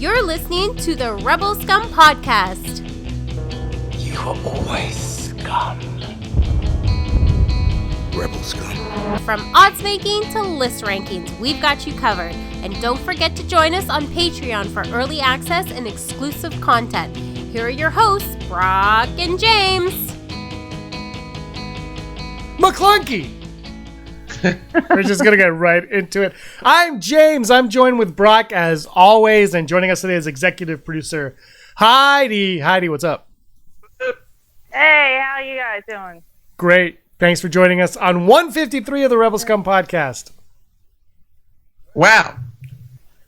You're listening to the Rebel Scum podcast. You are always scum. Rebel Scum. From odds making to list rankings, we've got you covered. And don't forget to join us on Patreon for early access and exclusive content. Here are your hosts, Brock and James. McClunky! We're just going to get right into it. I'm James. I'm joined with Brock as always. And joining us today is Executive Producer Heidi. Heidi, what's up? Hey, how you guys doing? Great. Thanks for joining us on 153 of the Rebel Scum podcast. Wow.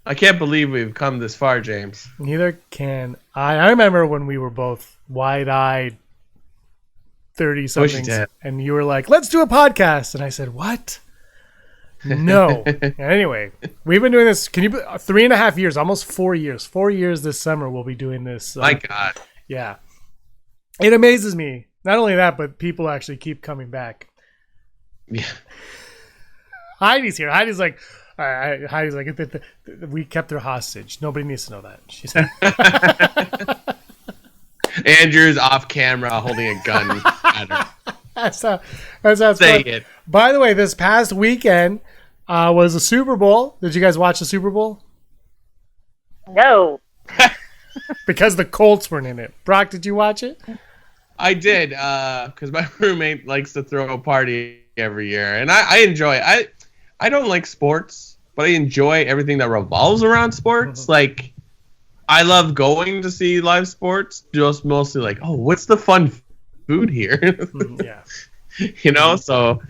I can't believe we've come this far, James. Neither can I. I remember when we were both wide-eyed 30-somethings, and you were like, let's do a podcast. And I said, what? No. Anyway, we've been doing this, 3.5 years, almost 4 years. 4 years this summer we'll be doing this. My God. Yeah. It amazes me. Not only that, but people actually keep coming back. Yeah. Heidi's here. Heidi's like, we kept her hostage. Nobody needs to know that. She said. Andrew's off camera holding a gun at her. That's how it's Say fun. it. By the way, this past weekend was the Super Bowl. Did you guys watch the Super Bowl? No. Because the Colts weren't in it. Brock, did you watch it? I did, because my roommate likes to throw a party every year, and I enjoy it. I don't like sports, but I enjoy everything that revolves around sports. Mm-hmm. Like, I love going to see live sports, just mostly like, oh, what's the fun food here? Yeah. You know, so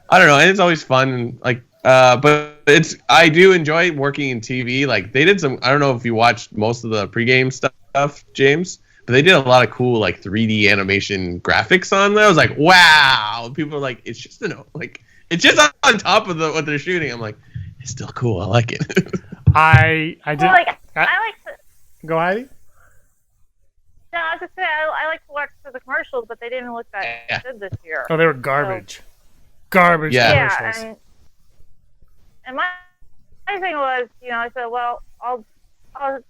I don't know, and it's always fun. Like, but I do enjoy working in TV. Like, they did some. I don't know if you watched most of the pregame stuff, James, but they did a lot of cool like 3D animation graphics on there. I was like, wow. People are like, it's just it's just on top of what they're shooting. I'm like, it's still cool. I like it. I did. Well, I like to. Go, Heidi. No, I was just saying I like to watch the commercials, but they didn't look that good this year. Oh, they were garbage. Garbage commercials. Yeah, and my thing was, I said, well, I'll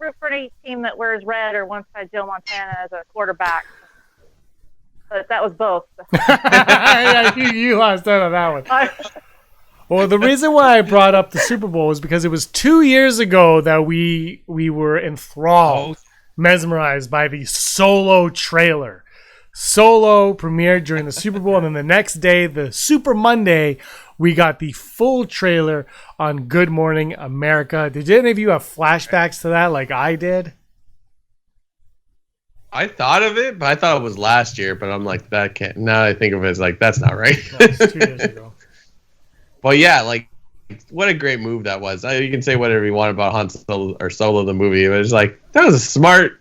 root for any team that wears red or once had Joe Montana as a quarterback. But that was both. Yeah, you lost out on that one. Well, the reason why I brought up the Super Bowl was because it was 2 years ago that we were enthralled, mesmerized by the Solo trailer. Solo premiered during the Super Bowl, and then the next day, the Super Monday, we got the full trailer on Good Morning America. Did any of you have flashbacks to that like I did? I thought of it, but I thought it was last year. But I'm like, that can't. Now I think of it as like, that's not right. No, it's 2 years ago. Well, yeah, like, what a great move that was. You can say whatever you want about Han Solo or Solo the movie, but it's like, that was a smart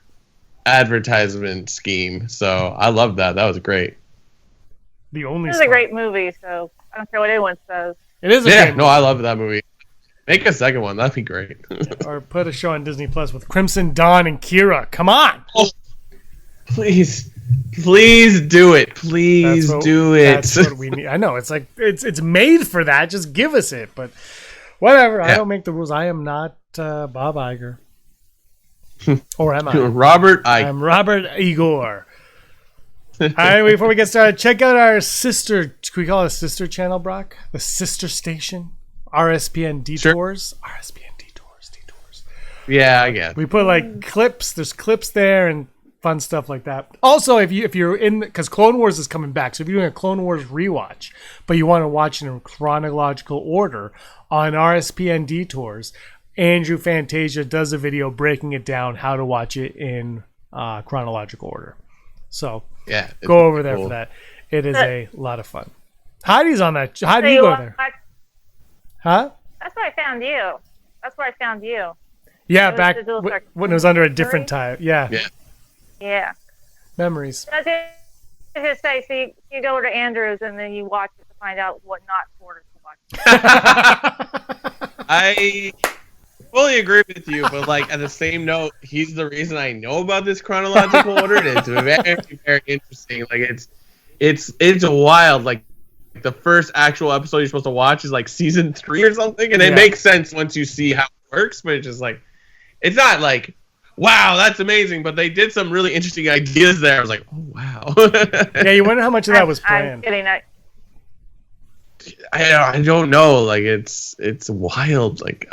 advertisement scheme. So I love that. That was great. The only. It was a great movie, so I don't care what anyone says. It is a great movie. No, I love that movie. Make a second one. That'd be great. Or put a show on Disney Plus with Crimson Dawn and Kira. Come on. Oh, please do it. Please do it. That's what we need. I know it's like it's made for that. Just give us it. But whatever. Yeah. I don't make the rules. I am not Bob Iger. Or am I? Robert Iger. I'm Robert Igor. All right. Before we get started, check out our sister. Can we call it a sister channel, Brock? The sister station. RSPN Detours. Sure. RSPN Detours. Yeah, I guess. We put like clips. There's clips there and fun stuff like that. Also, if you're in, because Clone Wars is coming back, so if you're doing a Clone Wars rewatch, but you want to watch it in chronological order on RSPN Detours, Andrew Fantasia does a video breaking it down how to watch it in chronological order. So yeah, go over there for that. It is a lot of fun. Heidi's on that. How do you go there? Huh? That's where I found you. Yeah, back when it was under a different time. Yeah. Yeah. Memories. I was just say, so you go over to Andrew's and then you watch it to find out what not orders to watch. I fully agree with you, but like at the same note, he's the reason I know about this chronological order. It's very, very interesting. Like it's wild. Like the first actual episode you're supposed to watch is like season 3 or something, and it makes sense once you see how it works. But it's just like, it's not like wow, that's amazing. But they did some really interesting ideas there. I was like, oh wow. Yeah, you wonder how much of that was I'm planned. kidding. I don't know. Like it's wild. Like,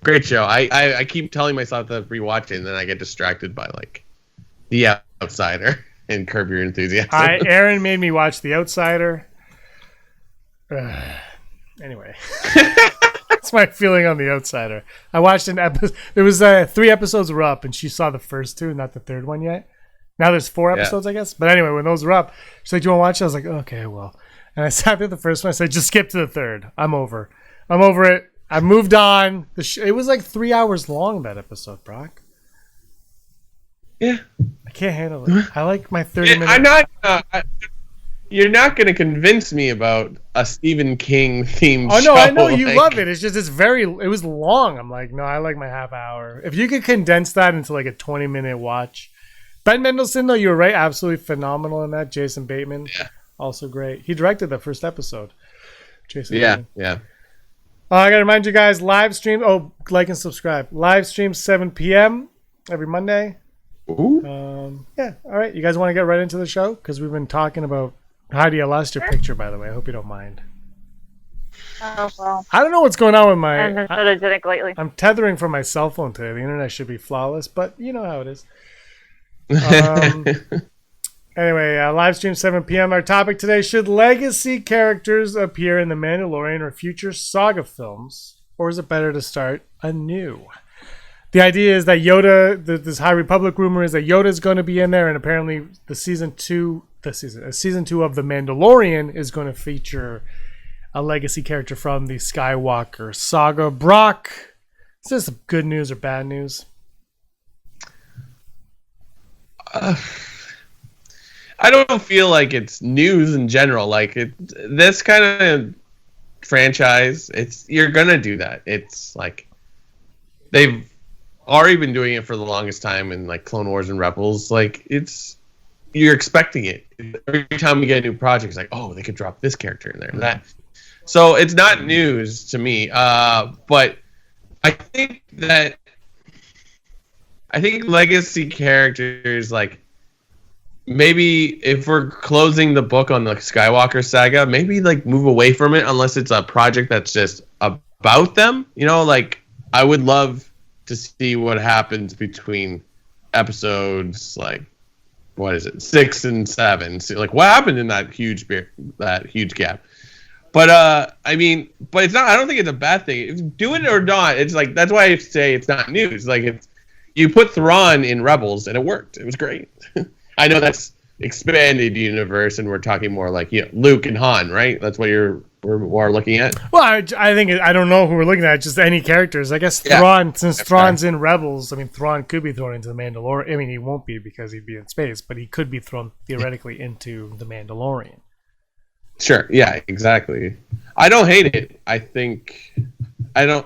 great show. I keep telling myself to rewatch it, and then I get distracted by like The Outsider and Curb Your Enthusiasm. Aaron made me watch The Outsider. Anyway, that's my feeling on The Outsider. I watched an episode. There was 3 episodes were up, and she saw the first 2, not the third one yet. Now there's 4 episodes, I guess. But anyway, when those were up, she's like, "Do you want to watch it?" I was like, "Okay, well." And I sat through the first one. I said, "Just skip to the third. I'm over it. I moved on." It was like 3 hours long, that episode, Brock. Yeah, I can't handle it. I like my 30-minute. I'm not. You're not going to convince me about a Stephen King themed show. Oh no, I know you love it. It's just it was long. I'm like, no, I like my half hour. If you could condense that into like a 20-minute watch. Ben Mendelsohn, though, you were right, absolutely phenomenal in that. Jason Bateman, also great. He directed the first episode. Jason Bateman. Yeah. I gotta remind you guys, live stream. Oh, like and subscribe. Live stream 7 p.m. every Monday. Ooh. Yeah. All right. You guys want to get right into the show? Because we've been talking about Heidi. I lost your picture, by the way. I hope you don't mind. Oh, well. I don't know what's going on with I haven't been photogenic lately. I'm tethering from my cell phone today. The internet should be flawless, but you know how it is. Anyway, live stream 7 p.m. Our topic today: should legacy characters appear in The Mandalorian or future saga films, or is it better to start anew? The idea is that Yoda, this High Republic rumor is that Yoda is going to be in there, and apparently season 2 of The Mandalorian is going to feature a legacy character from the Skywalker saga. Brock, is this good news or bad news? I don't feel like it's news in general. Like this kind of franchise, you're gonna do that. It's like they've already been doing it for the longest time in like Clone Wars and Rebels. Like you're expecting it every time we get a new project. It's like, oh, they could drop this character in there and that. So it's not news to me. But I think legacy characters, like, maybe if we're closing the book on the Skywalker saga, maybe like move away from it unless it's a project that's just about them. You know, like I would love to see what happens between episodes, like, what is it, 6 and 7. So, like, what happened in that huge gap? But I mean, but it's not. I don't think it's a bad thing. If do it or not, it's like that's why I say it's not news. Like you put Thrawn in Rebels and it worked. It was great. I know that's expanded universe, and we're talking more like Luke and Han, right? That's what we're looking at. Well, I think I don't know who we're looking at. Just any characters, I guess. Thrawn, since Thrawn's in Rebels, I mean, Thrawn could be thrown into the Mandalorian. I mean, he won't be because he'd be in space, but he could be thrown theoretically into the Mandalorian. Sure. Yeah. Exactly. I don't hate it. I think it's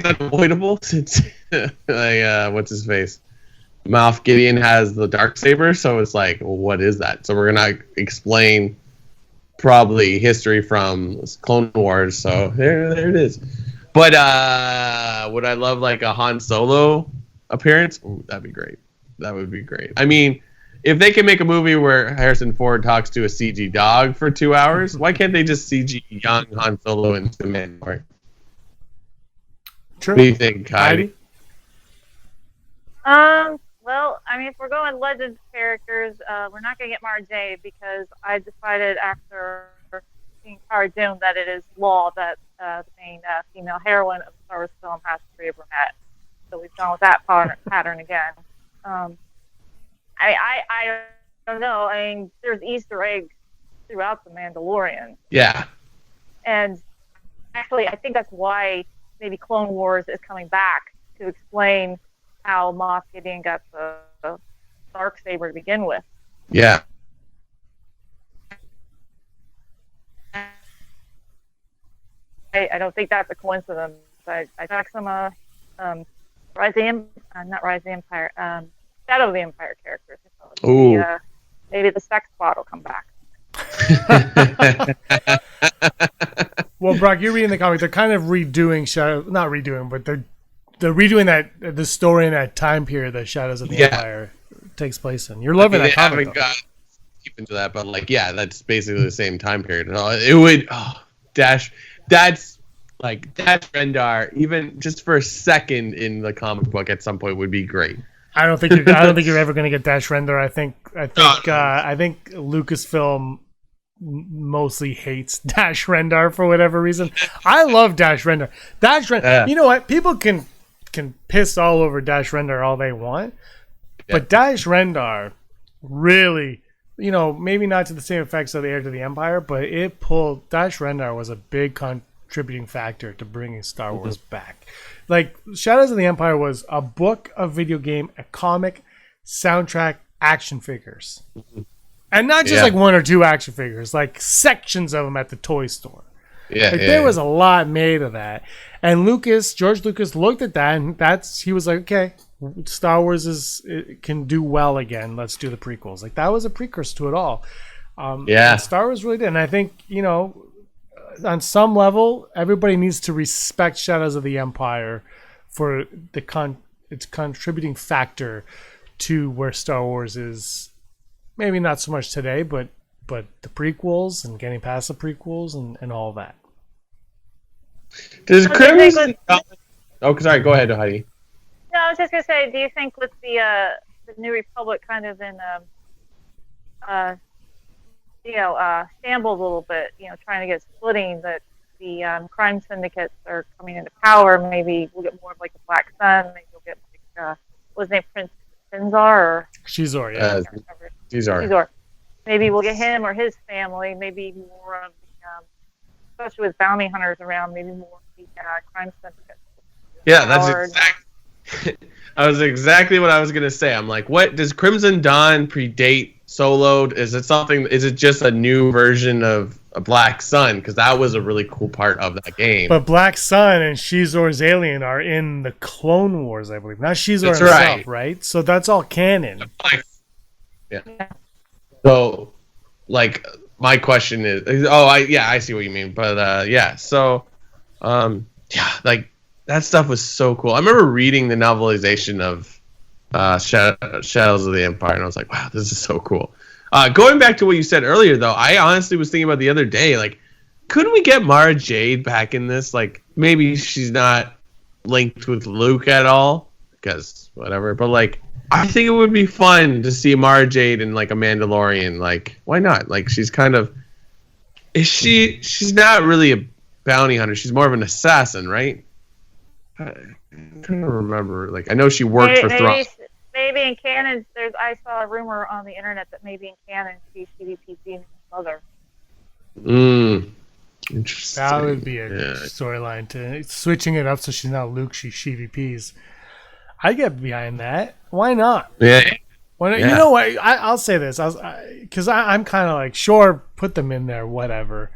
unavoidable since like what's his face. Moff Gideon has the Darksaber, so it's like, well, what is that? So we're gonna explain probably history from Clone Wars. So there it is. But would I love like a Han Solo appearance? Ooh, that'd be great. That would be great. I mean, if they can make a movie where Harrison Ford talks to a CG dog for 2 hours, why can't they just CG young Han Solo into the Mandalorian? True. What do you think, Heidi? Well, I mean, if we're going Legends characters, we're not going to get Mara Jade because I decided after seeing Cara Dune that it is law that the main female heroine of the Star Wars film has to be a brunette. So we've gone with that pattern again. I don't know. I mean, there's Easter eggs throughout The Mandalorian. Yeah. And actually, I think that's why maybe Clone Wars is coming back to explain how Moff Gideon got the Darksaber to begin with. Yeah. I don't think that's a coincidence. I talked some not Rise of the Empire, Shadow of the Empire characters. So maybe the sex plot will come back. Well, Brock, you're reading the comic. They're kind of redoing Shadow, not redoing, but they're redoing the story in that time period that Shadows of the Empire takes place in. You're loving that comic. I haven't deep into that, but like, yeah, that's basically the same time period. It would Dash Rendar, even just for a second in the comic book at some point would be great. I don't think you're ever going to get Dash Rendar. I think Lucasfilm mostly hates Dash Rendar for whatever reason. I love Dash Rendar. You know what? People can piss all over Dash Rendar all they want, but Dash Rendar really, maybe not to the same effects of the Heir to the Empire, but Dash Rendar was a big contributing factor to bringing Star Wars back. Like, Shadows of the Empire was a book, a video game, a comic, soundtrack, action figures. And not just like one or two action figures, like sections of them at the toy store. There was a lot made of that. And George Lucas looked at that, and he was like, okay, Star Wars can do well again. Let's do the prequels. Like, that was a precursor to it all. And Star Wars really did. And I think, on some level, everybody needs to respect Shadows of the Empire for its contributing factor to where Star Wars is. Maybe not so much today, but the prequels and getting past the prequels and all that. Does Crimson? Sorry. Go ahead, Heidi. No, I was just gonna say, do you think with the New Republic kind of in shambles a little bit, trying to get splitting, that the crime syndicates are coming into power? Maybe we'll get more of like a Black Sun. Maybe we'll get like what's his name, Prince Finzar or Shizor, yeah. Shizor. Maybe we'll get him or his family. Maybe more of the, especially with bounty hunters around. Maybe more of the crime syndicates. Yeah, that was exactly what I was gonna say. I'm like, what does Crimson Dawn predate Solo? Is it just a new version of a Black Sun? Because that was a really cool part of that game. But Black Sun and Shizor's alien are in the Clone Wars, I believe. Not Shizor himself, right? So that's all canon. Yeah. So, like, my question is, I see what you mean. But so, like, that stuff was so cool. I remember reading the novelization of Shadows of the Empire, and I was like, wow, this is so cool. Going back to what you said earlier, though, I honestly was thinking about the other day, like, couldn't we get Mara Jade back in this? Like, maybe she's not linked with Luke at all, because whatever, but, like, I think it would be fun to see Mara Jade in, like, a Mandalorian. Like, why not? Like, she's kind of... She's not really a bounty hunter. She's more of an assassin, right? I'm trying to remember. Like, I know she worked for Thrawn. Maybe in canon, I saw a rumor on the internet that maybe in canon she's CVP's mother. Interesting. That would be a storyline to switching it up so she's not Luke, she's CVP's. I get behind that. Why not? Yeah. Why not? You know what? I'll say this, because I'm kind of like, sure, put them in there, whatever.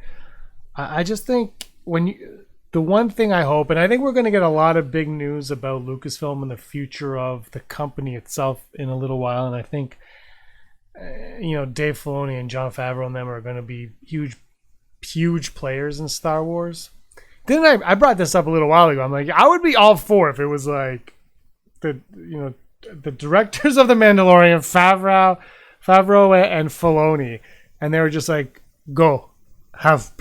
I just think the one thing I hope, and I think we're going to get a lot of big news about Lucasfilm and the future of the company itself in a little while, and I think Dave Filoni and Jon Favreau and them are going to be huge players in Star Wars. Didn't I brought this up a little while ago? I'm like, I would be all for if it was like the directors of The Mandalorian, Favreau and Filoni, and they were just like, go, have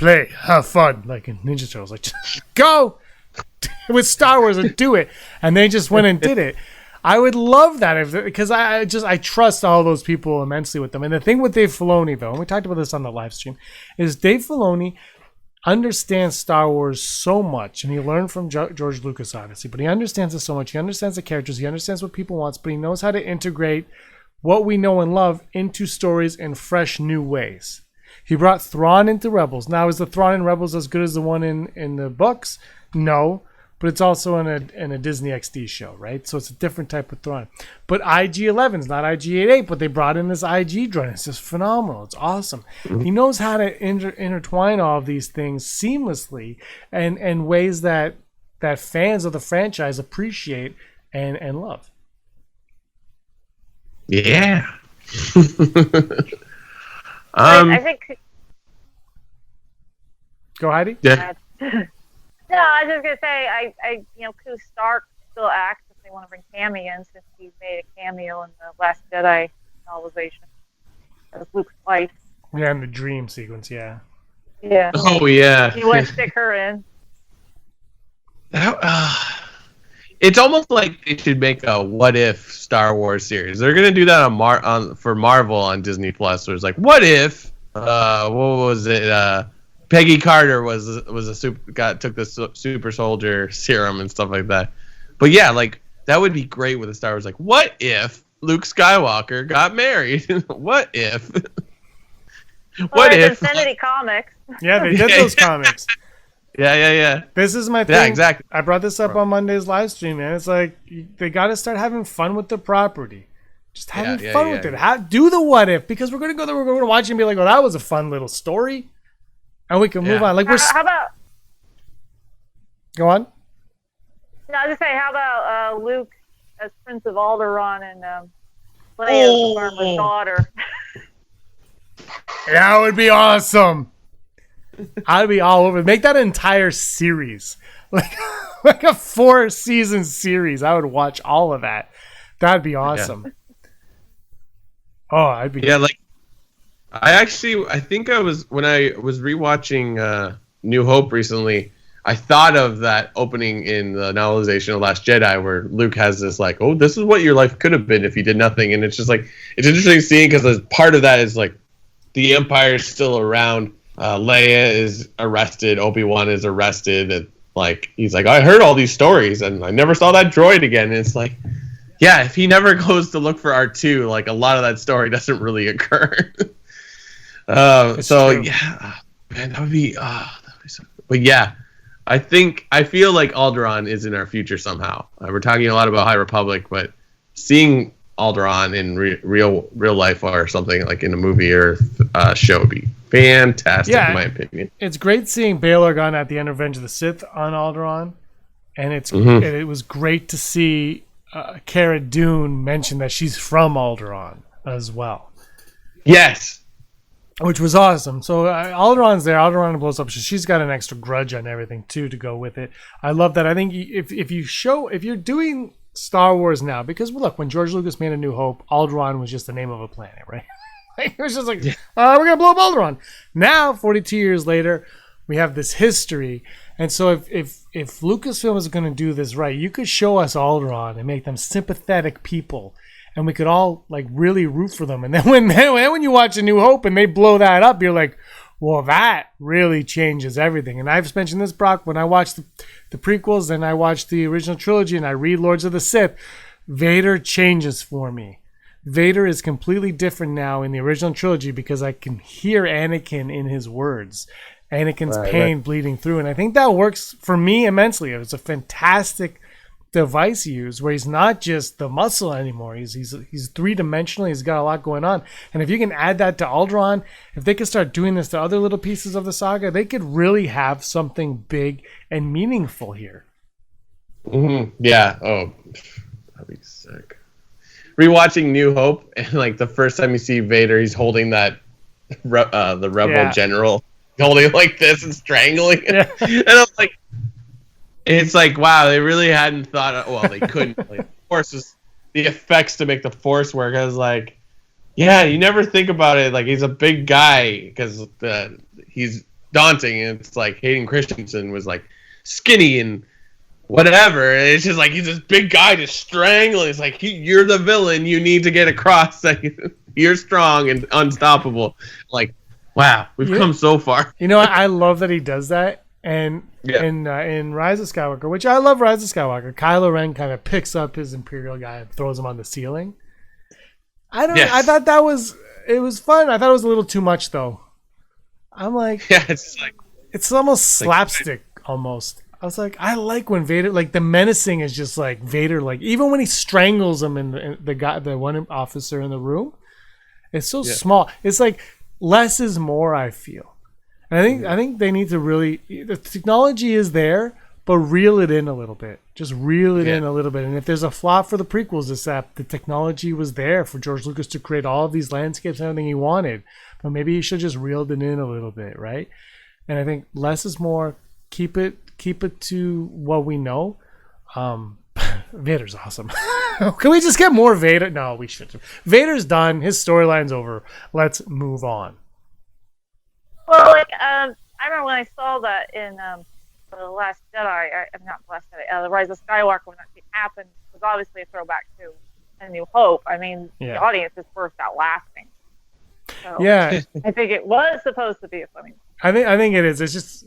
fun, like in Ninja Turtles, like, just go with Star Wars and do it, and they just went and did it. I would love that because I trust all those people immensely with them. And the thing with Dave Filoni, though, and we talked about this on the live stream, is Dave Filoni understands Star Wars so much, and he learned from George Lucas, obviously, but he understands it so much. He understands the characters, he understands what people want, but he knows how to integrate what we know and love into stories in fresh, new ways. He brought Thrawn into Rebels. Now, is the Thrawn in Rebels as good as the one in the books? No, but it's also in a Disney XD show, right? So it's a different type of Thrawn. But IG-11 is not IG-88, but they brought in this IG droid. It's just phenomenal. It's awesome. He knows how to intertwine all of these things seamlessly and ways that fans of the franchise appreciate and love. Yeah. I think. Go, Heidi. Yeah. No, I was just gonna say, Koo Stark still act if they want to bring Cammy in, since he made a cameo in the Last Jedi novelization as Luke's wife. Yeah, in the dream sequence, yeah. Yeah. Oh yeah. You want to stick her in? It's almost like they should make a what if Star Wars series. They're gonna do that for Marvel on Disney Plus. Where it's like, what if what was it? Peggy Carter took the super soldier serum and stuff like that. But yeah, like that would be great with a Star Wars. Like, what if Luke Skywalker got married? What if? What if? Infinity Comics. Yeah, they did those comics. Yeah. This is my thing. Yeah, exactly. I brought this up on Monday's live stream, man. It's like they got to start having fun with the property. Just having fun with it. Do the what if, because we're gonna go there. We're gonna watch it and be like, "Oh, that was a fun little story," and we can move on. Like how about? Go on. No, I was just saying, how about Luke as Prince of Alderaan and Leia as the farmer's daughter? That would be awesome. I'd be all over. Make that an entire series, like a 4-season series. I would watch all of that. That'd be awesome. Yeah. Oh, I'd be. Yeah, like I think I was when I was rewatching New Hope recently. I thought of that opening in the novelization of Last Jedi where Luke has this like, oh, this is what your life could have been if you did nothing, and it's just like it's interesting seeing because part of that is like the Empire is still around. Leia is arrested. Obi-Wan is arrested, and like he's like, I heard all these stories, and I never saw that droid again. And it's like, yeah, if he never goes to look for R2, like a lot of that story doesn't really occur. So true. Yeah, man, that would be so. But yeah, I feel like Alderaan is in our future somehow. We're talking a lot about High Republic, but seeing Alderaan in real life or something like in a movie or show would be fantastic, in my opinion. It's great seeing Bail Organa at the end of Revenge of the Sith on Alderaan, and it was great to see Cara Dune mention that she's from Alderaan as well. Yes. Which was awesome. So Alderaan's there. Alderaan blows up. She's got an extra grudge on everything too to go with it. I love that. I think if you're doing Star Wars now, because look, when George Lucas made A New Hope, Alderaan was just the name of a planet, right? It was just like, we're gonna blow up Alderaan. Now, 42 years later, we have this history, and so if Lucasfilm is gonna do this right, you could show us Alderaan and make them sympathetic people, and we could all like really root for them. And then when you watch A New Hope and they blow that up, you're like, well, that really changes everything. And I've mentioned this, Brock, when I watched the prequels and I watched the original trilogy and I read Lords of the Sith, Vader changes for me. Vader is completely different now in the original trilogy because I can hear Anakin in his words. Anakin's pain bleeding through. And I think that works for me immensely. It's a fantastic device used where he's not just the muscle anymore. He's three-dimensional. He's got a lot going on. And if you can add that to Alderaan, if they could start doing this to other little pieces of the saga, they could really have something big and meaningful here. Mm-hmm. Yeah. Oh, that'd be sick. Rewatching New Hope, and like the first time you see Vader, he's holding that the rebel general, holding it like this and strangling it. Yeah. And I'm like, it's like, wow, they really hadn't thought. Well, they couldn't. Like, the effects to make the Force work. I was like, yeah, you never think about it. Like he's a big guy because he's daunting, and it's like Hayden Christensen was like skinny and whatever. And it's just like he's this big guy just strangling. It's like you're the villain. You need to get across that you're strong and unstoppable. Like, wow, we've come so far. You know, I love that he does that. And in Rise of Skywalker, which I love Rise of Skywalker, Kylo Ren kind of picks up his Imperial guy and throws him on the ceiling. I thought it was fun. I thought it was a little too much though. I'm like, it's almost slapstick almost. I was like, I like when Vader, like the menacing is just like Vader, like even when he strangles him and the one officer in the room, it's so small. It's like less is more, I feel. And I think they need to really, the technology is there, but reel it in a little bit. Just reel it in a little bit. And if there's a flaw for the prequels, it's that the technology was there for George Lucas to create all of these landscapes and everything he wanted. But maybe he should just reeled it in a little bit, right? And I think less is more. Keep it to what we know. Vader's awesome. Can we just get more Vader? No, we shouldn't. Vader's done. His storyline's over. Let's move on. Well, like, I remember when I saw that in The Last Jedi, not The Last Jedi, The Rise of Skywalker, when that scene happened, it was obviously a throwback to A New Hope. I mean, the audience just burst out laughing. So, yeah. I think it was supposed to be a funny. I think it is. It's just,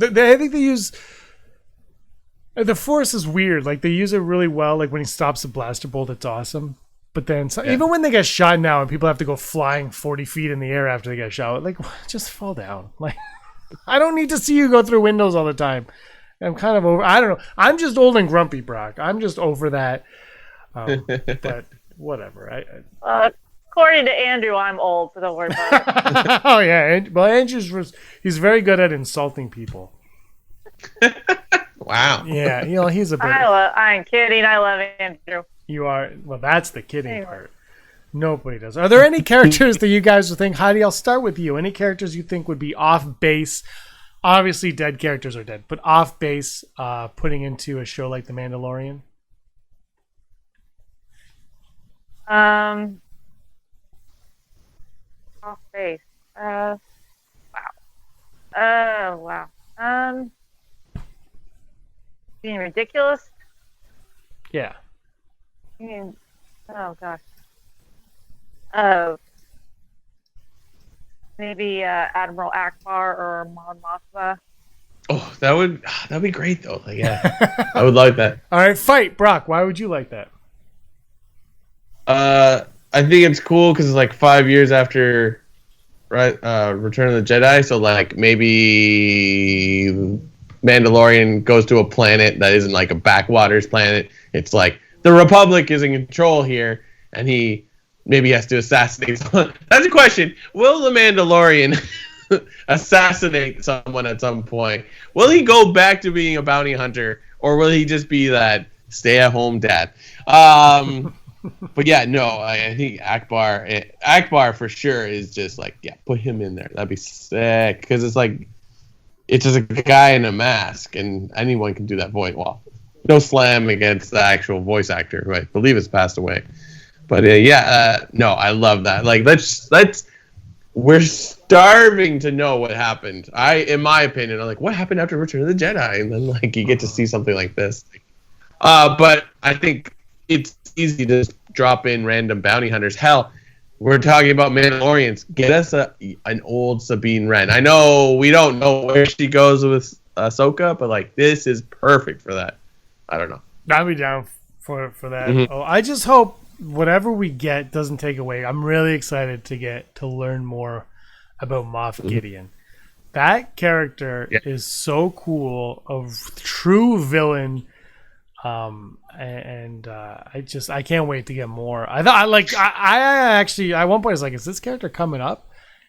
I think they use, the Force is weird. Like, they use it really well. Like, when he stops the blaster bolt, it's awesome. But then, even when they get shot now and people have to go flying 40 feet in the air after they get shot, like, just fall down. Like, I don't need to see you go through windows all the time. I'm kind of over, I don't know. I'm just old and grumpy, Brock. I'm just over that. But whatever. According to Andrew, I'm old, so don't worry about it. Oh, yeah. Well, he's very good at insulting people. Wow. Yeah, he's a bit. I'm kidding. I love Andrew. You are. Well, that's the kidding part. Nobody does. Are there any characters that you guys would think, Heidi, I'll start with you. Any characters you think would be off base? Obviously, dead characters are dead, but off base, putting into a show like The Mandalorian? Off base. Wow. Oh, wow. Being ridiculous? Yeah. Oh, gosh. Maybe Admiral Akbar or Mon Mothma. Oh, that'd be great though. Like, yeah, I would like that. All right, fight, Brock. Why would you like that? I think it's cool because it's like 5 years after, right? Return of the Jedi. So like maybe Mandalorian goes to a planet that isn't like a backwaters planet. It's like the Republic is in control here, and he maybe has to assassinate someone. That's a question. Will the Mandalorian assassinate someone at some point? Will he go back to being a bounty hunter, or will he just be that stay-at-home dad? But yeah, no, I think Akbar for sure is just like, yeah, put him in there. That'd be sick, because it's like, it's just a guy in a mask, and anyone can do that voice. Well, no slam against the actual voice actor, who I believe has passed away. But no, I love that. Like, we're starving to know what happened. In my opinion, I'm like, what happened after Return of the Jedi? And then like you get to see something like this. But I think it's easy to just drop in random bounty hunters. Hell, we're talking about Mandalorians. Get us an old Sabine Wren. I know we don't know where she goes with Ahsoka, but like this is perfect for that. I don't know. I'd be down for that. Mm-hmm. Oh, I just hope whatever we get doesn't take away. I'm really excited to learn more about Moff Gideon. That character is so cool, a true villain. I can't wait to get more. I actually at one point I was like, is this character coming up?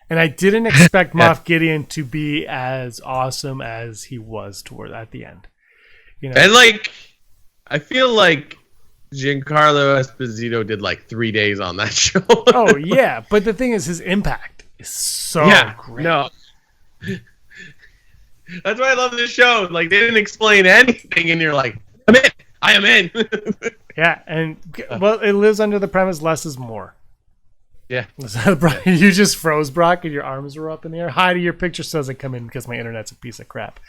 And I didn't expect Moff Gideon to be as awesome as he was at the end. And like, I feel like Giancarlo Esposito did like 3 days on that show. Oh yeah, but the thing is, his impact is so great. No, that's why I love this show. Like, they didn't explain anything, and you're like, I'm in. I am in. Yeah, and well, it lives under the premise less is more. Yeah. You just froze, Brock, and your arms were up in the air. Heidi, your picture doesn't come in because my internet's a piece of crap.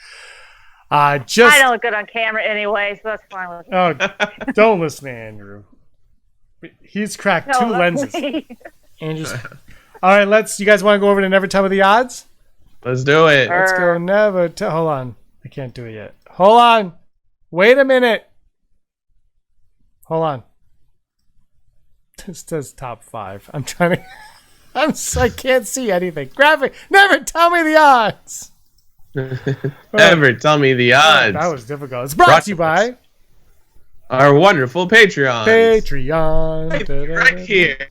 I don't look good on camera anyway, so that's fine with me. Oh, don't listen to Andrew. He's cracked two lenses. Andrew's. All right, you guys want to go over to Never Tell Me the Odds? Let's do it. Let's go. Hold on. I can't do it yet. Hold on. Wait a minute. Hold on. This says top 5. I'm trying to. I can't see anything. Graphic. Never tell me the odds. Never tell me the odds. That was difficult. It's brought to you by our wonderful Patreon. Right here.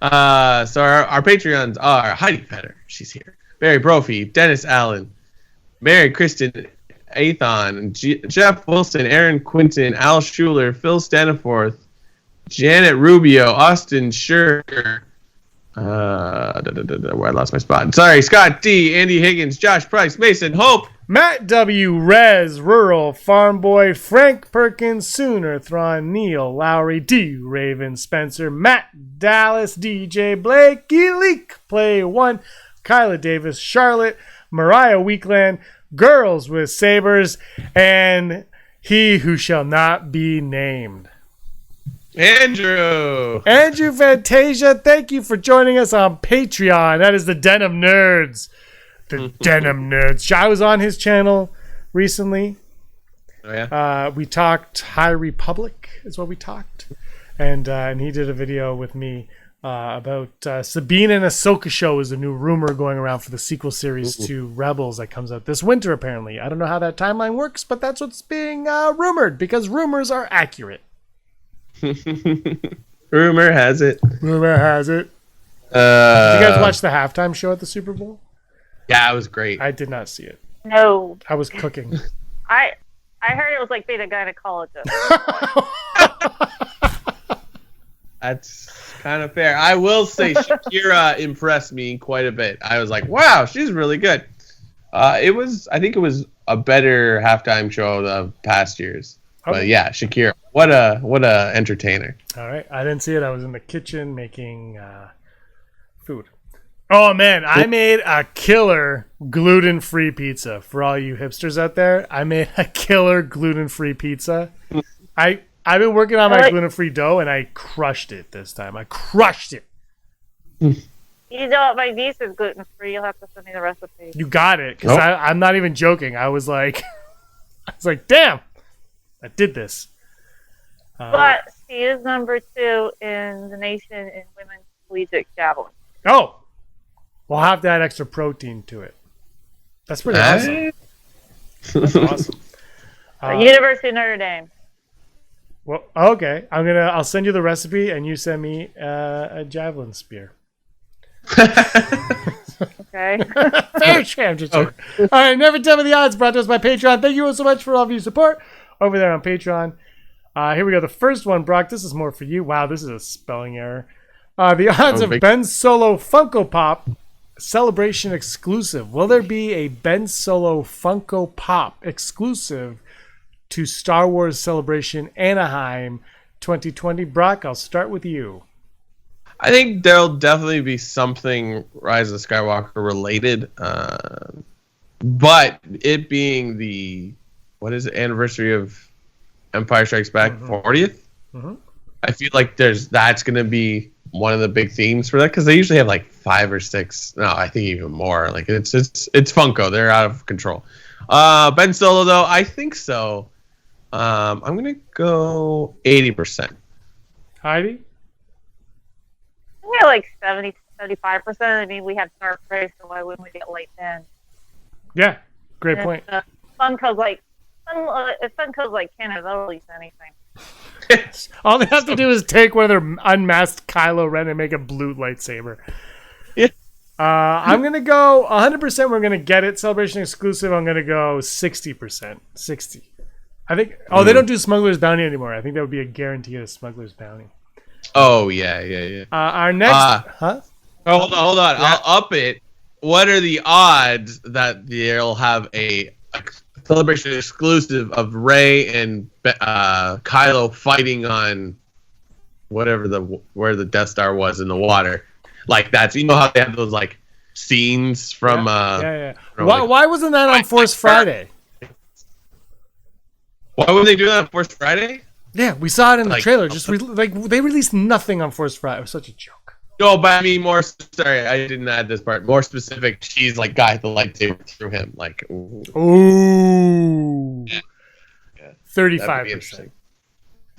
So our Patreons are Heidi Fetter. She's here. Barry Brophy, Dennis Allen, Mary Kristen Athon, Jeff Wilson, Aaron Quinton, Al Schuler, Phil Staniforth, Janet Rubio, Austin Schur, where I lost my spot. Sorry, Scott D, Andy Higgins, Josh Price, Mason Hope, Matt W. Rez, Rural, Farm Boy, Frank Perkins, Sooner, Thrawn, Neil, Lowry, D. Raven, Spencer, Matt, Dallas, DJ, Blake, Leak, Play One, Kyla Davis, Charlotte, Mariah Weekland, Girls with Sabers, and he who shall not be named. Andrew Fantasia, thank you for joining us on Patreon. That is the Den of Nerds. The Denim Nerds. I was on his channel recently. Oh, yeah? We talked High Republic is what we talked. And he did a video with me about Sabine and Ahsoka show is a new rumor going around for the sequel series to Rebels that comes out this winter, apparently. I don't know how that timeline works, but that's what's being rumored because rumors are accurate. Rumor has it. Did you guys watch the halftime show at the Super Bowl? Yeah, it was great. I did not see it. No. I was cooking. I heard it was like being a gynecologist. That's kind of fair. I will say Shakira impressed me quite a bit. I was like, wow, she's really good. I think it was a better halftime show the past years. Okay. But yeah, Shakira, what a entertainer. All right. I didn't see it. I was in the kitchen making food. Oh, man, I made a killer gluten-free pizza for all you hipsters out there. I made a killer gluten-free pizza. I've been working on my gluten-free dough, and I crushed it this time. I crushed it. You know, my niece is gluten-free. You'll have to send me the recipe. You got it, because I'm not even joking. I was like, damn, I did this. But she is number 2 in the nation in women's collegiate javelin. Oh. We'll have to add extra protein to it. That's pretty awesome. That's awesome. University of Notre Dame. Well, okay. I'll send you the recipe, and you send me a javelin spear. Okay. Fair sham. All right. Never Tell Me the Odds. Brought to us by Patreon. Thank you all so much for all of your support over there on Patreon. Here we go. The first one, Brock. This is more for you. Wow, this is a spelling error. The odds of Ben Solo Funko Pop Celebration exclusive. Will there be a Ben Solo Funko Pop exclusive to Star Wars Celebration Anaheim 2020? Brock, I'll start with you. I think there'll definitely be something Rise of Skywalker related. But it being the, anniversary of Empire Strikes Back, 40th? Mm-hmm. I feel like that's going to be one of the big themes for that, because they usually have like 5 or 6. No, I think even more. Like it's Funko. They're out of control. Ben Solo though, I think so. I'm gonna go 80%. Heidi? Yeah, like 70-75%. I mean, we have Dark Race, so why wouldn't we get late then? Yeah, great point. Funko's like Canada, they'll release anything. All they have to do is take one of their unmasked Kylo Ren and make a blue lightsaber. Yeah. I'm going to go 100%. We're going to get it. Celebration exclusive. I'm going to go 60%. 60. I think. Oh, they don't do Smuggler's Bounty anymore. I think that would be a guarantee of a Smuggler's Bounty. Oh, yeah. Our next. Huh? Oh, hold on. Yeah. I'll up it. What are the odds that they'll have a Celebration exclusive of Rey and Kylo fighting on where the Death Star was in the water? Like that's, you know how they have those like scenes from why wasn't that on Force Friday? Why would they do that on Force Friday? Yeah, we saw it in the trailer. Just they released nothing on Force Friday. It was such a joke. No, but I mean sorry, I didn't add this part. More specific, she's like got the lightsaber through him. Like, ooh. Yeah. 35%.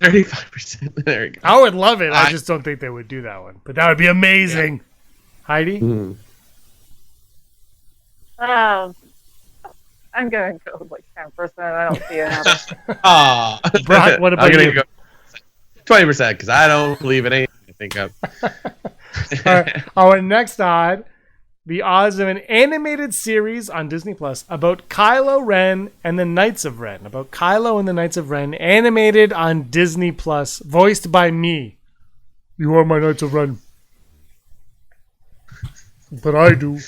35%. There we go. I would love it. I just don't think they would do that one. But that would be amazing. Yeah. Heidi? I'm going to go like 10%. I don't see it. Brock, what about you? Go 20% because I don't believe in anything I think of. Right. Our next odd, the odds of an animated series on Disney Plus about Kylo Ren and the Knights of Ren. About Kylo and the Knights of Ren, animated on Disney Plus, voiced by me. You are my Knights of Ren. But I do.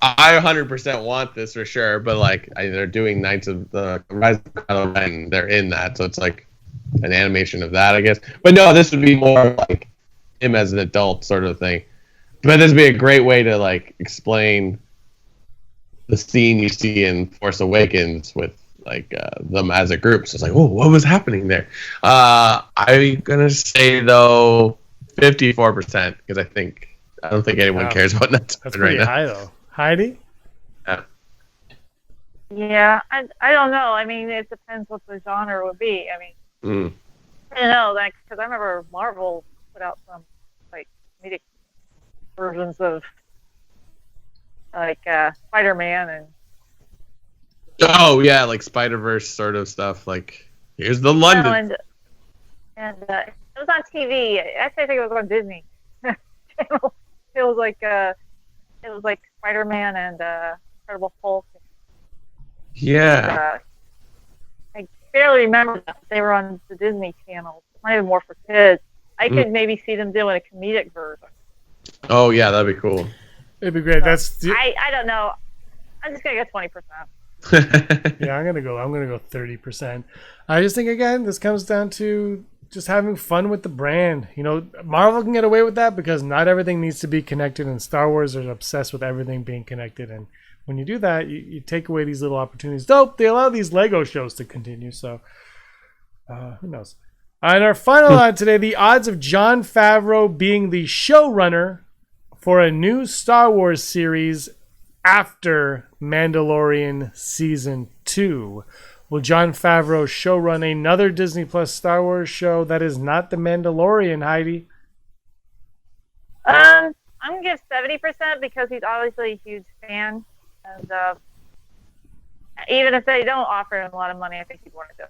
I 100% want this for sure, but like they're doing Knights of the Rise of Kylo Ren, they're in that, so it's like an animation of that, I guess. But no, this would be more like him as an adult sort of thing. But this would be a great way to like explain the scene you see in Force Awakens with like them as a group. So it's like, oh, what was happening there? I'm gonna say though 54% because I don't think anyone cares about that. That's pretty high though. Heidi? Yeah, I don't know. I mean, it depends what the genre would be. I mean, I don't know, like, because I remember Marvel put out some like comedic versions of like Spider-Man and. Oh yeah, like Spider-Verse sort of stuff. Like here's the London. And it was on TV. Actually, I think it was on Disney Channel. It was like Spider-Man and Incredible Hulk. Yeah. I barely remember that they were on the Disney Channel. Might have been more for kids. I could maybe see them doing a comedic version. Oh yeah, that'd be cool. It'd be great. I don't know. I'm just gonna go 20%. Yeah, I'm gonna go 30%. I just think again, this comes down to just having fun with the brand. You know, Marvel can get away with that because not everything needs to be connected, and Star Wars are obsessed with everything being connected. And when you do that, you take away these little opportunities. Dope. They allow these Lego shows to continue. So who knows? And our final odd today: the odds of Jon Favreau being the showrunner for a new Star Wars series after Mandalorian Season 2. Will Jon Favreau showrun another Disney Plus Star Wars show that is not The Mandalorian, Heidi? I'm going to give 70% because he's obviously a huge fan. And even if they don't offer him a lot of money, I think he'd want to do it.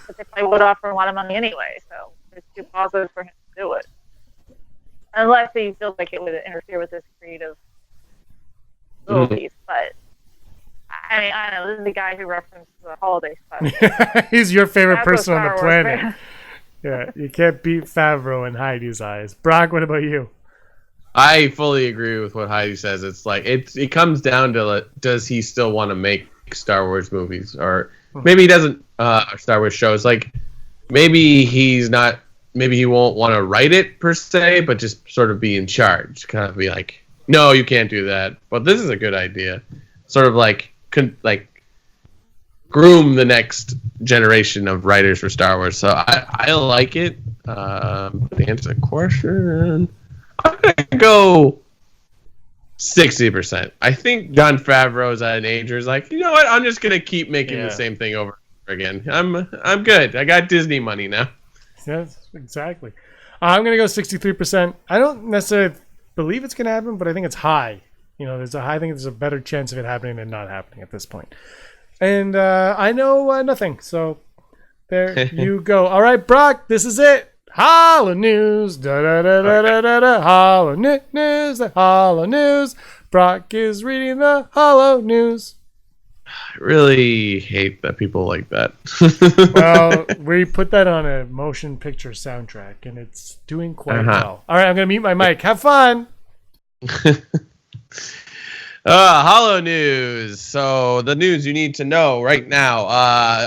But they probably would offer him a lot of money anyway, so it's too positive for him to do it. Unless he feels like it would interfere with his creative abilities. But, I mean, I don't know. This is the guy who referenced the holiday stuff. He's your favorite person on the planet. Yeah, you can't beat Favreau in Heidi's eyes. Brock, what about you? I fully agree with what Heidi says. It's like it comes down to does he still want to make Star Wars movies, or maybe he doesn't. Star Wars shows, like maybe he's not. Maybe he won't want to write it per se, but just sort of be in charge. Kind of be like, no, you can't do that. But this is a good idea. Sort of like groom the next generation of writers for Star Wars. So I like it. To answer the question, I'm gonna go 60%. I think Jon Favreau is at an age where he's like, you know what? I'm just gonna keep making the same thing over and over again. I'm good. I got Disney money now. Yes, exactly. I'm gonna go 63%. I don't necessarily believe it's gonna happen, but I think it's high. You know, I think there's a better chance of it happening than not happening at this point. And I know nothing, so there you go. All right, Brock, this is it. Hollow news, da da da da da da da. Hollow news, the Hollow news. Brock is reading the Hollow news. I really hate that people like that. Well, we put that on a motion picture soundtrack, and it's doing quite well. All right, I'm gonna mute my mic. Have fun. Hollow news. So the news you need to know right now.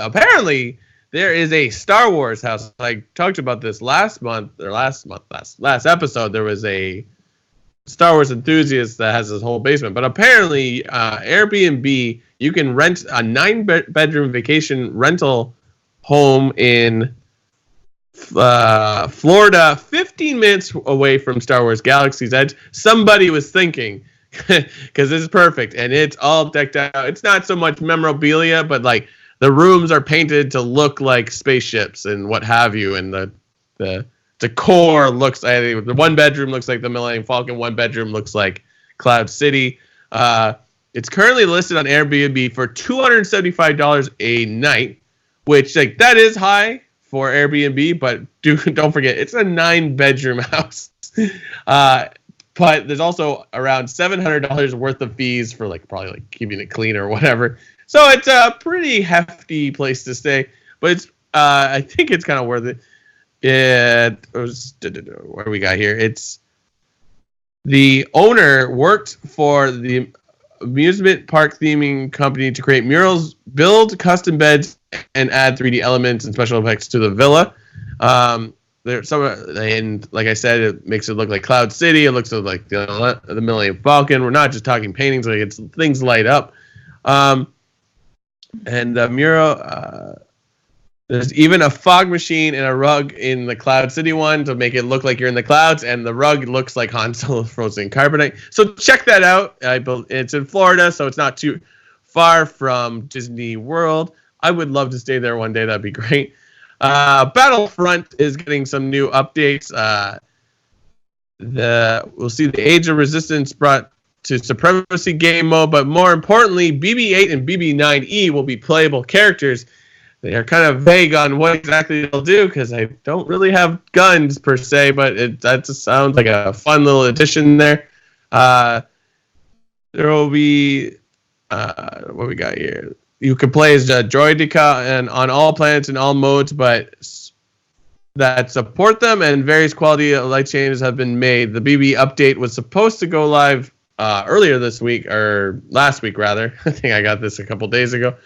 Apparently, there is a Star Wars house. I talked about this last episode. There was a Star Wars enthusiast that has his whole basement. But apparently, Airbnb, you can rent a 9-bedroom vacation rental home in Florida, 15 minutes away from Star Wars Galaxy's Edge. Somebody was thinking, because this is perfect, and it's all decked out. It's not so much memorabilia, but like the rooms are painted to look like spaceships and what have you, and the decor looks. The 1 bedroom looks like the Millennium Falcon. 1 bedroom looks like Cloud City. It's currently listed on Airbnb for $275 a night, which like that is high for Airbnb, but don't forget it's a 9-bedroom house. But there's also around $700 worth of fees for probably keeping it clean or whatever. So it's a pretty hefty place to stay, but it's I think it's kind of worth it. What do we got here? It's the owner worked for the amusement park theming company to create murals, build custom beds, and add 3D elements and special effects to the villa. There's some, and like I said, it makes it look like Cloud City. It looks like the Millennium Falcon. We're not just talking paintings; like it's things light up. And the mural, there's even a fog machine and a rug in the Cloud City one to make it look like you're in the clouds, and the rug looks like Han Solo's frozen carbonite. So check that out. It's in Florida, so it's not too far from Disney World. I would love to stay there one day. That'd be great. Battlefront is getting some new updates. We'll see the Age of Resistance brought to Supremacy game mode, but more importantly, BB-8 and BB-9E will be playable characters. They are kind of vague on what exactly they'll do because I don't really have guns per se, but that just sounds like a fun little addition there. There will be what we got here. You can play as Droideka and on all planets in all modes, but that support them, and various quality of life changes have been made. The BB update was supposed to go live earlier this week, or last week rather. I think I got this a couple days ago.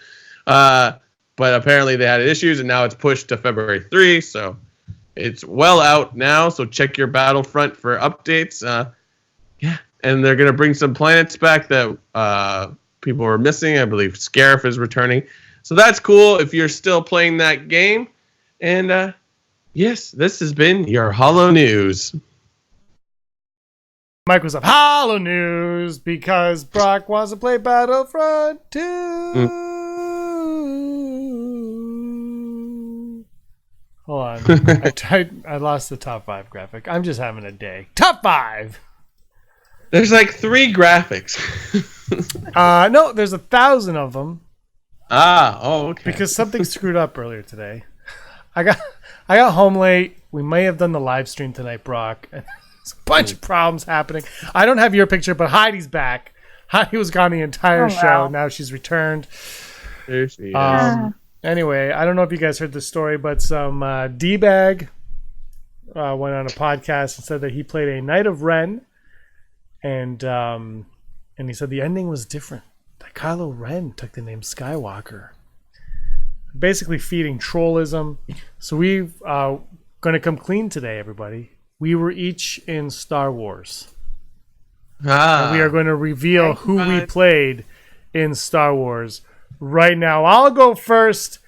But apparently they had issues, and now it's pushed to February 3, so it's well out now. So check your Battlefront for updates. Yeah, and they're going to bring some planets back that people were missing. I believe Scarif is returning. So that's cool if you're still playing that game. And yes, this has been your Holo News. Microsoft Holo News because Brock wants to play Battlefront 2. Hold on. I lost the top 5 graphic. I'm just having a day. Top 5! There's like 3 graphics. No, there's 1,000 of them. Okay. Because something screwed up earlier today. I got home late. We may have done the live stream tonight, Brock. There's a bunch of problems happening. I don't have your picture, but Heidi's back. Heidi was gone the entire show. Now she's returned. There she is. Anyway, I don't know if you guys heard the story, but some D-bag went on a podcast and said that he played a Knight of Ren, and he said the ending was different. That Kylo Ren took the name Skywalker. Basically feeding trollism. So we've going to come clean today, everybody. We were each in Star Wars. And we are going to reveal who we played in Star Wars right now. I'll go first.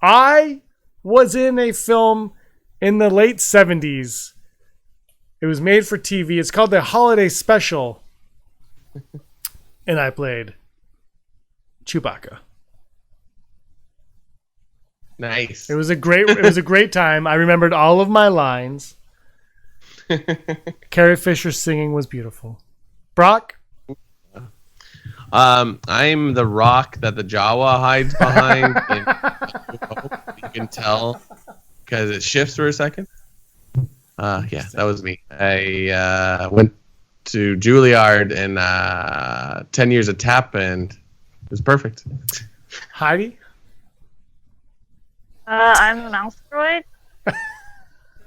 I was in a film in the late 70s. It was made for TV. It's called the Holiday Special. And I played Chewbacca. Nice. It was a great time. I remembered all of my lines. Carrie Fisher singing was beautiful. Brock? I'm the rock that the Jawa hides behind. You can tell because it shifts for a second. Yeah, that was me. I went to Juilliard and 10 years of tap, and it was perfect. Heidi? I'm the mouse droid.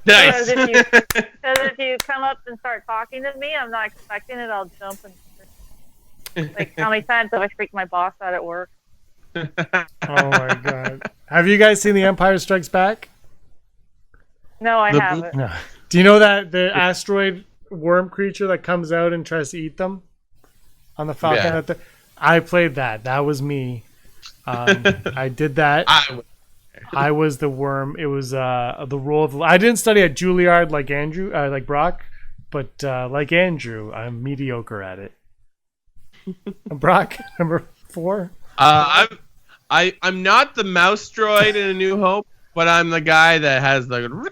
Nice. Because if you come up and start talking to me, I'm not expecting it. I'll jump and like how many times have I freaked my boss out at work? Oh my god! Have you guys seen The Empire Strikes Back? No, I haven't. No. Do you know that the asteroid worm creature that comes out and tries to eat them on the Falcon? Yeah. I played that. That was me. I did that. I was the worm. It was the role of. I didn't study at Juilliard like Andrew, like Brock, but like Andrew, I'm mediocre at it. Brock, number 4. I'm not the mouse droid in A New Hope, but I'm the guy that has the.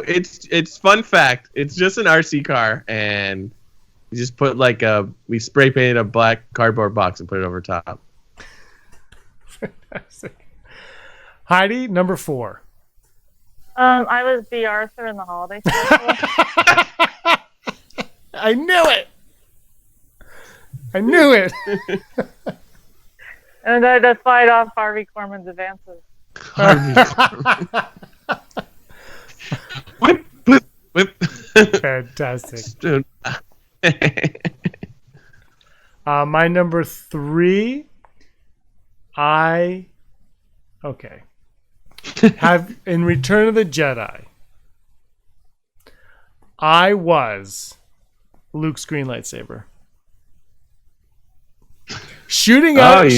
It's fun fact. It's just an RC car, and we just put we spray painted a black cardboard box and put it over top. Fantastic. Heidi, number 4. I was B. Arthur in the Holiday Special. I knew it. I knew it. And I just fight off Harvey Korman's advances. Whip, whip, whip. Fantastic. My number 3, have in Return of the Jedi, I was Luke's green lightsaber. Shooting out of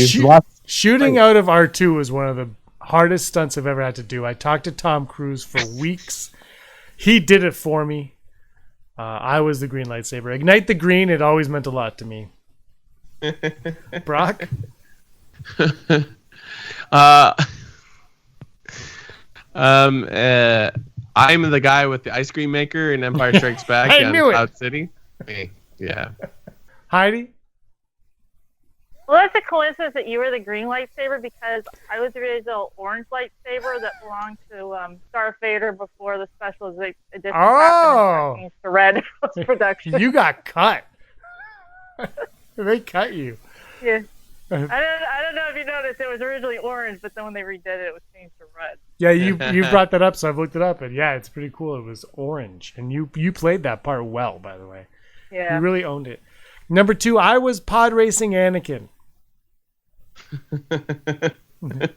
R2 was one of the hardest stunts I've ever had to do. I talked to Tom Cruise for weeks. He did it for me. I was the green lightsaber. Ignite the green, it always meant a lot to me. Brock? I'm the guy with the ice cream maker in Empire Strikes Back I knew it. Cloud City. Me. Yeah. Heidi? Well, that's a coincidence that you were the green lightsaber because I was the original orange lightsaber that belonged to Darth Vader before the special edition happened and changed to red post-production. You got cut. They cut you. Yeah. I don't know if you noticed, it was originally orange, but then when they redid it, it was changed to red. Yeah, you brought that up, so I've looked it up, and yeah, it's pretty cool. It was orange, and you played that part well, by the way. Yeah. You really owned it. Number 2, I was pod racing Anakin.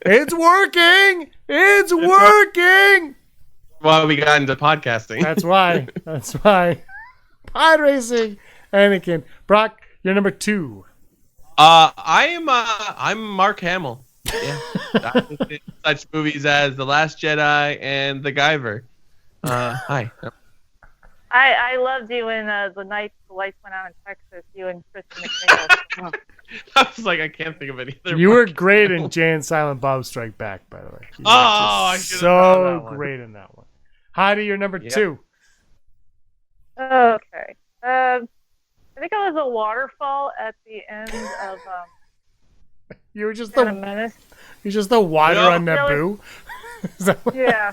It's working! It's working! Well, we got into podcasting. That's why. Pod racing Anakin. Brock, you're number 2. I'm Mark Hamill. Yeah. Such movies as The Last Jedi and The Guyver. Hi. I loved you in the night the lights went out in Texas. You and Kristen McNeil. I was like, I can't think of any other. You were great in Jay and Silent Bob Strike Back, by the way. I should have so great in that one. Heidi, you're number 2. Okay. I think I was a waterfall at the end of. You were just You're just the water on Naboo. Yeah.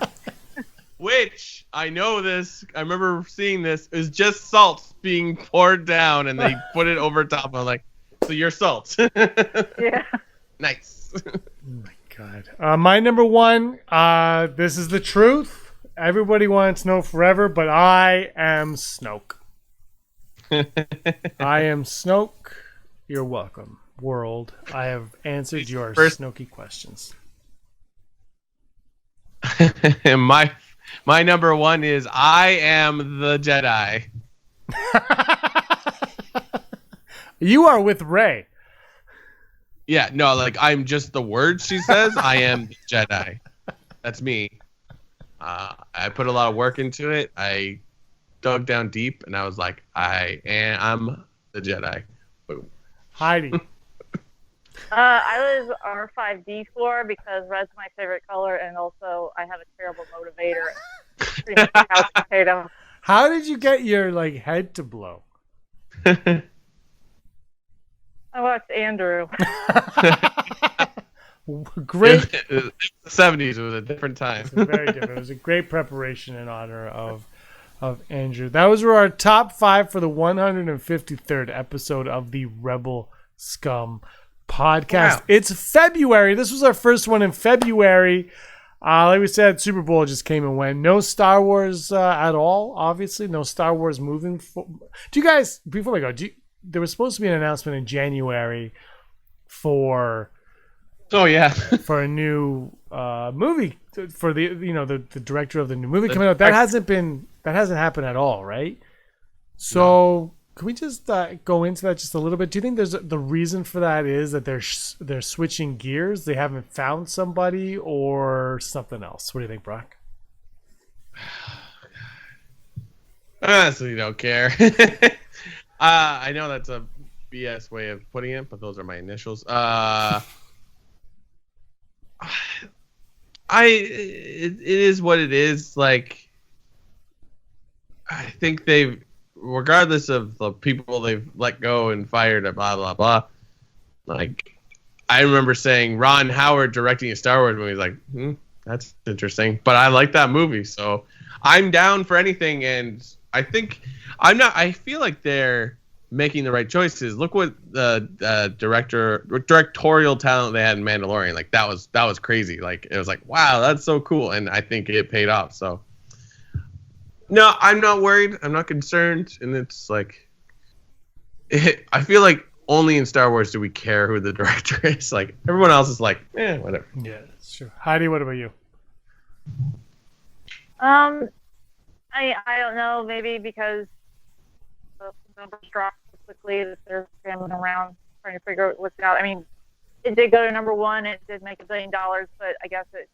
Which I know this. I remember seeing this. It was just salt being poured down, and they put it over top. I'm like, so you're salt. Yeah. Nice. Oh my god. My number 1. This is the truth. Everybody wants to know forever, but I am Snoke. I am Snoke. You're welcome, world. I have answered your Snokey questions. My number 1 is I am the Jedi. You are with Rey. Yeah, no, like I'm just the words she says. I am the Jedi. That's me. I put a lot of work into it. I dug down deep, and I was like, I'm the Jedi. Boom. Heidi. I was R5D4 because red's my favorite color, and also I have a terrible motivator. Pretty much a couch potato. How did you get your head to blow? I watched Andrew. Great. The 70s. It was a different time. It was very different. It was a great preparation in honor of Andrew. That was our top 5 for the 153rd episode of the Rebel Scum podcast. Wow. It's February. This was our first one in February. Like we said, Super Bowl just came and went. No Star Wars at all, obviously. No Star Wars moving. Do you guys, before we go, there was supposed to be an announcement in January for a new movie for the director of the new movie coming out. That hasn't happened at all, right? So no. Can we just go into that just a little bit? Do you think the reason for that is that they're switching gears? They haven't found somebody or something else? What do you think, Brock? Honestly, don't care. I know that's a BS way of putting it, but those are my initials. It is what it is. Like, I think they've, regardless of the people they've let go and fired and blah blah blah. Like, I remember saying Ron Howard directing a Star Wars movie. Like, that's interesting. But I like that movie, so I'm down for anything. And I think I feel like they're making the right choices. Look what the directorial talent they had in Mandalorian. Like, that was crazy. Like, it was like, wow, that's so cool. And I think it paid off. So no, I'm not worried. I'm not concerned. And it's like, I feel like only in Star Wars do we care who the director is. Like everyone else is like, whatever. Yeah, that's true. Heidi, what about you? I don't know. Maybe because the numbers dropped so quickly that they're scrambling around trying to figure out what's out. I mean, it did go to number one. It did make $1 billion, but I guess it's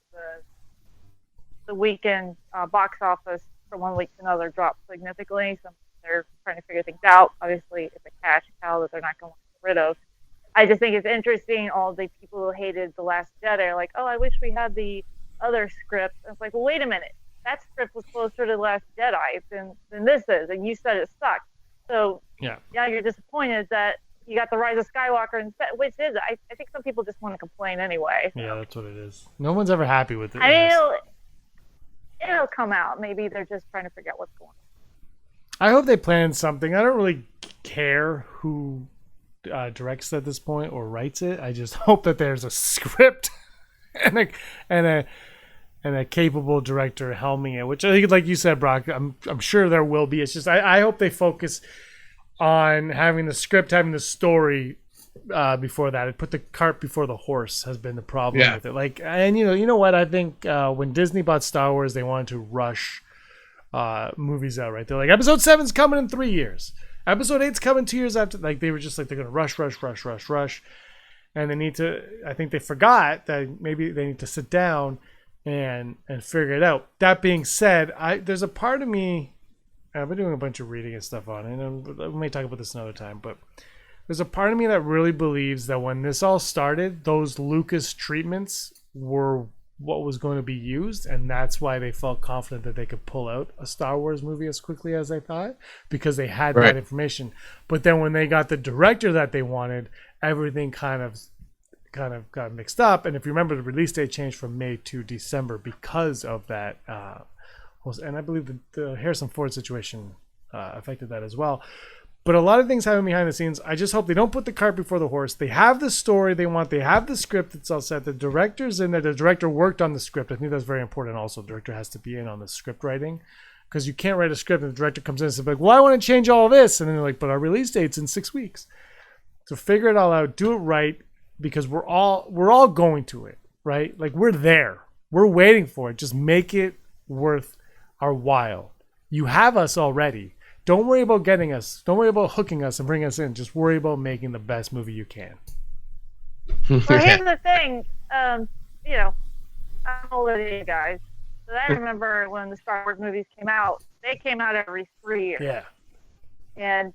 the weekend box office from one week to another dropped significantly. So they're trying to figure things out. Obviously, it's a cash cow that they're not going to get rid of. I just think it's interesting. All the people who hated The Last Jedi are like, oh, I wish we had the other script. And it's like, well, wait a minute. That script was closer to The Last Jedi than this is, and you said it sucked. So yeah, you're disappointed that you got The Rise of Skywalker instead, which is, I think some people just want to complain anyway. So. Yeah, that's what it is. No one's ever happy with it. I mean, it'll come out. Maybe they're just trying to figure out what's going on. I hope they plan something. I don't really care who directs at this point or writes it. I just hope that there's a script and a capable director helming it, which I think, like you said, Brock, I'm sure there will be. It's just I hope they focus on having the script, having the story before that. It put the cart before the horse has been the problem with it. Like, and you know what? I think when Disney bought Star Wars, they wanted to rush movies out. Right? They're like, Episode 7's coming in 3 years. Episode 8's coming 2 years after. Like, they were just like, they're gonna rush, and they need to. I think they forgot that maybe they need to sit down and figure it out. That being said, there's a part of me. I've been doing a bunch of reading and stuff on it, and we may talk about this another time, but there's a part of me that really believes that when this all started, those Lucas treatments were what was going to be used, and that's why they felt confident that they could pull out a Star Wars movie as quickly as they thought, because they had that information. But then when they got the director that they wanted, everything kind of got mixed up. And if you remember, the release date changed from May to December because of that. And I believe the Harrison Ford situation affected that as well. But a lot of things happen behind the scenes. I just hope they don't put the cart before the horse. They have the story they want. They have the script that's all set. The director's in there. The director worked on the script. I think that's very important. Also, the director has to be in on the script writing, because you can't write a script and the director comes in and says, like, well, I want to change all of this. And then they're like, but our release date's in 6 weeks. So figure it all out. Do it right, because we're all going to it, right? Like, we're there. We're waiting for it. Just make it worth our while. You have us already. Don't worry about getting us. Don't worry about hooking us and bringing us in. Just worry about making the best movie you can. Well, here's the thing. I'm older than you guys. So I remember when the Star Wars movies came out, they came out every 3 years. Yeah. And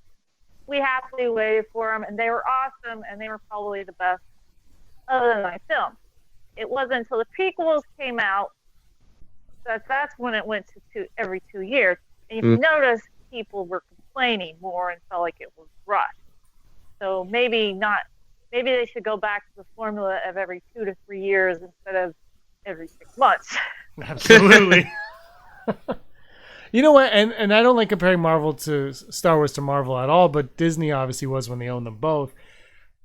we happily waited for them, and they were awesome, and they were probably the best other than my film. It wasn't until the prequels came out that's when it went to every 2 years. And if you notice, people were complaining more and felt like it was rushed. So maybe they should go back to the formula of every 2 to 3 years instead of every 6 months. Absolutely. You know what? And I don't like comparing Marvel to Star Wars to Marvel at all, but Disney obviously was when they owned them both.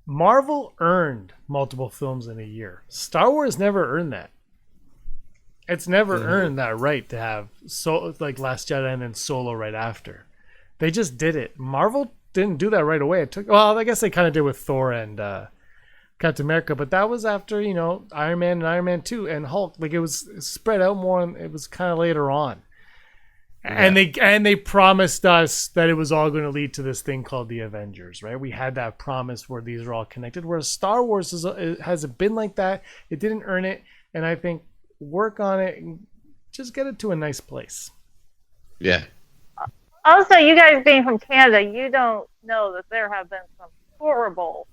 Marvel earned multiple films in a year. Star Wars never earned that. It's never earned that right to have like Last Jedi and then Solo right after. They just did it. Marvel didn't do that right away. I guess they kind of did with Thor and Captain America, but that was after, Iron Man and Iron Man 2 and Hulk. Like, it was spread out more, and it was kind of later on. Yeah. And they promised us that it was all going to lead to this thing called the Avengers, right? We had that promise where these are all connected. Whereas Star Wars hasn't been like that. It didn't earn it, and I think work on it and just get it to a nice place. Yeah. Also, you guys being from Canada, you don't know that there have been some horrible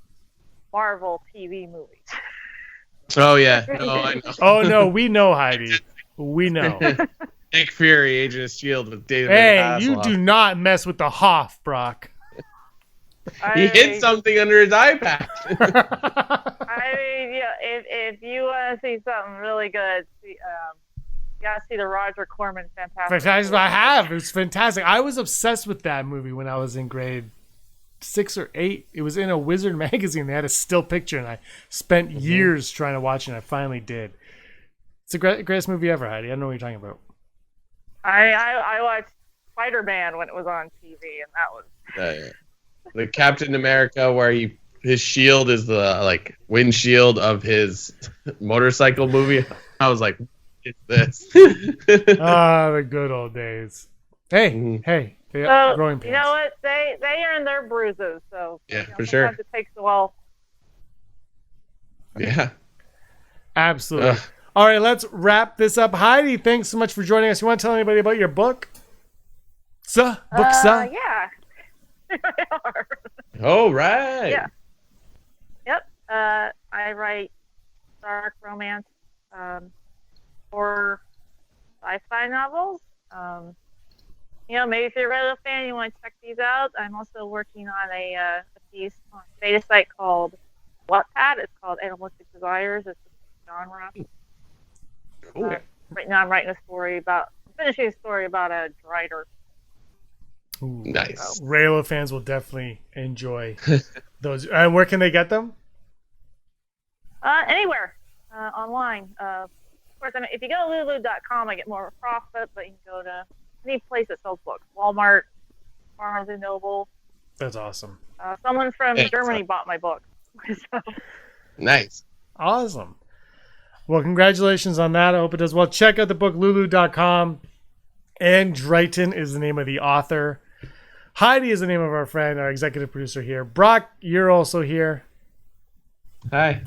Marvel TV movies. Oh yeah. No, I know. Oh no, we know, Heidi. We know. Nick Fury, Agent of S.H.I.E.L.D. with David Hey, you do not mess with the Hoff, Brock. He hid something under his eye patch. I mean, if you want to see something really good, you gotta see the Roger Corman Fantastic. I have. It was fantastic. I was obsessed with that movie when I was in grade 6 or 8. It was in a Wizard magazine. They had a still picture, and I spent years trying to watch it, and I finally did. It's the greatest movie ever, Heidi. I don't know what you're talking about. I watched Spider-Man when it was on TV, and that was... The Captain America, where he his shield is the like windshield of his motorcycle movie. I was like, "It's this." The good old days. Hey, hey, So, growing pains. you know what? They earn their bruises. So Yeah, for sure. sometimes it takes a while. Yeah. Absolutely. Ugh. All right, let's wrap this up. Heidi, thanks so much for joining us. You want to tell anybody about your book? Yeah. Oh, right. Yeah. Yep. I write dark romance, horror, sci-fi novels. Maybe if you're a Reddit fan, you want to check these out. I'm also working on a piece on a beta site called Wattpad. It's called Animalistic Desires. It's a genre. Cool. Right now, I'm finishing a story about a drider. Ooh. Nice. Raylo fans will definitely enjoy those. And where can they get them? Anywhere online. Of course, if you go to lulu.com, I get more of a profit, but you can go to any place that sells books. Walmart, Barnes & Noble. That's awesome. Someone from Germany bought my book. So. Nice. Awesome. Well, congratulations on that. I hope it does well. Check out the book, lulu.com. And Drayton is the name of the author. Heidi is the name of our friend, our executive producer here. Brock, you're also here. Hi.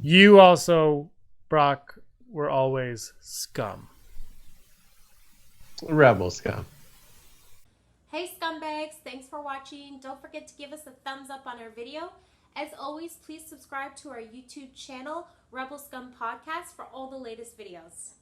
You also, Brock, were always scum. Rebel Scum. Hey scumbags, thanks for watching. Don't forget to give us a thumbs up on our video. As always, please subscribe to our YouTube channel, Rebel Scum Podcast, for all the latest videos.